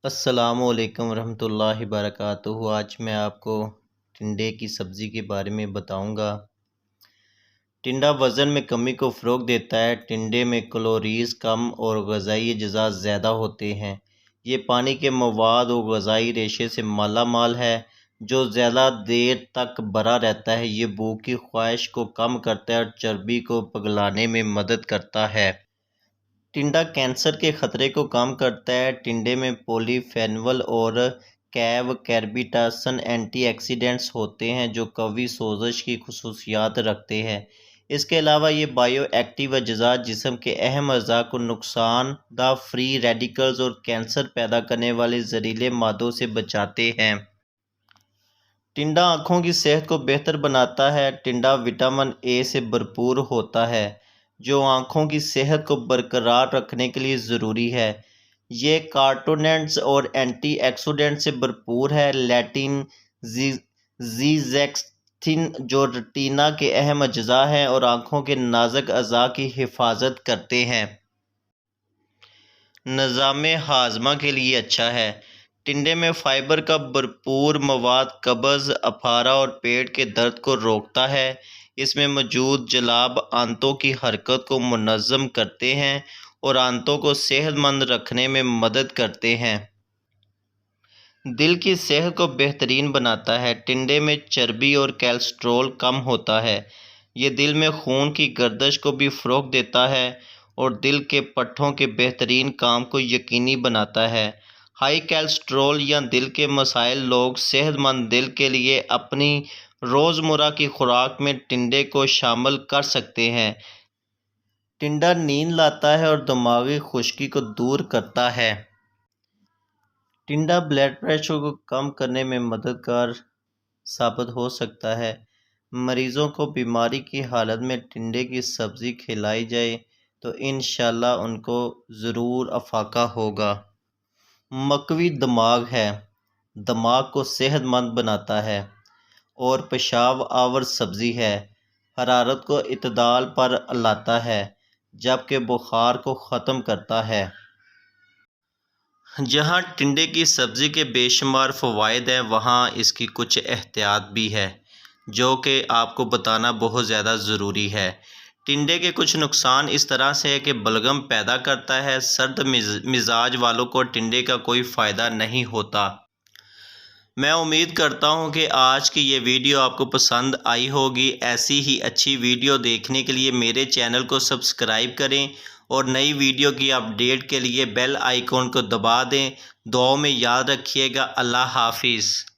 السلام علیکم ورحمۃ اللہ وبرکاتہ۔ آج میں آپ کو ٹنڈے کی سبزی کے بارے میں بتاؤں گا۔ ٹنڈا وزن میں کمی کو فروغ دیتا ہے۔ ٹنڈے میں کیلوریز کم اور غذائی اجزاء زیادہ ہوتے ہیں۔ یہ پانی کے مواد اور غذائی ریشے سے مالا مال ہے جو زیادہ دیر تک بھرا رہتا ہے۔ یہ بھوک کی خواہش کو کم کرتا ہے اور چربی کو پگھلانے میں مدد کرتا ہے۔ ٹنڈا کینسر کے خطرے کو کم کرتا ہے۔ ٹنڈے میں پولی فینول اور کیربیٹاسن اینٹی آکسیڈنٹس ہوتے ہیں جو قوی سوزش کی خصوصیات رکھتے ہیں۔ اس کے علاوہ یہ بائیو ایکٹیو اجزاء جسم کے اہم اعضاء کو نقصان دہ فری ریڈیکلز اور کینسر پیدا کرنے والے زہریلے مادوں سے بچاتے ہیں۔ ٹنڈا آنکھوں کی صحت کو بہتر بناتا ہے۔ ٹنڈا وٹامن اے سے بھرپور ہوتا ہے جو آنکھوں کی صحت کو برقرار رکھنے کے لیے ضروری ہے۔ یہ کارٹونیڈز اور اینٹی آکسیڈنٹ سے بھرپور ہے۔ لیٹین زیزیکسٹین جو ریٹینا کے اہم اجزاء ہیں اور آنکھوں کے نازک اعضاء کی حفاظت کرتے ہیں۔ نظام ہاضمہ کے لیے اچھا ہے۔ ٹنڈے میں فائبر کا بھرپور مواد قبض، اپارہ اور پیٹ کے درد کو روکتا ہے۔ اس میں موجود جلاب آنتوں کی حرکت کو منظم کرتے ہیں اور آنتوں کو صحت مند رکھنے میں مدد کرتے ہیں۔ دل کی صحت کو بہترین بناتا ہے۔ ٹنڈے میں چربی اور کیلسٹرول کم ہوتا ہے۔ یہ دل میں خون کی گردش کو بھی فروغ دیتا ہے اور دل کے پٹھوں کے بہترین کام کو یقینی بناتا ہے۔ ہائی کیلسٹرول یا دل کے مسائل لوگ صحت مند دل کے لیے اپنی روزمرہ کی خوراک میں ٹنڈے کو شامل کر سکتے ہیں۔ ٹنڈا نیند لاتا ہے اور دماغی خشکی کو دور کرتا ہے۔ ٹنڈا بلڈ پریشر کو کم کرنے میں مددگار ثابت ہو سکتا ہے۔ مریضوں کو بیماری کی حالت میں ٹنڈے کی سبزی کھلائی جائے تو انشاءاللہ ان کو ضرور افاقہ ہوگا۔ مکوی دماغ ہے۔ دماغ کو صحت مند بناتا ہے اور پیشاب آور سبزی ہے۔ حرارت کو اعتدال پر لاتا ہے جبکہ بخار کو ختم کرتا ہے۔ جہاں ٹنڈے کی سبزی کے بے شمار فوائد ہیں وہاں اس کی کچھ احتیاط بھی ہے جو کہ آپ کو بتانا بہت زیادہ ضروری ہے۔ ٹنڈے کے کچھ نقصان اس طرح سے ہے کہ بلغم پیدا کرتا ہے۔ سرد مزاج والوں کو ٹنڈے کا کوئی فائدہ نہیں ہوتا۔ میں امید کرتا ہوں کہ آج کی یہ ویڈیو آپ کو پسند آئی ہوگی۔ ایسی ہی اچھی ویڈیو دیکھنے کے لیے میرے چینل کو سبسکرائب کریں اور نئی ویڈیو کی اپڈیٹ کے لیے بیل آئیکن کو دبا دیں۔ دعاؤں میں یاد رکھیے گا۔ اللہ حافظ۔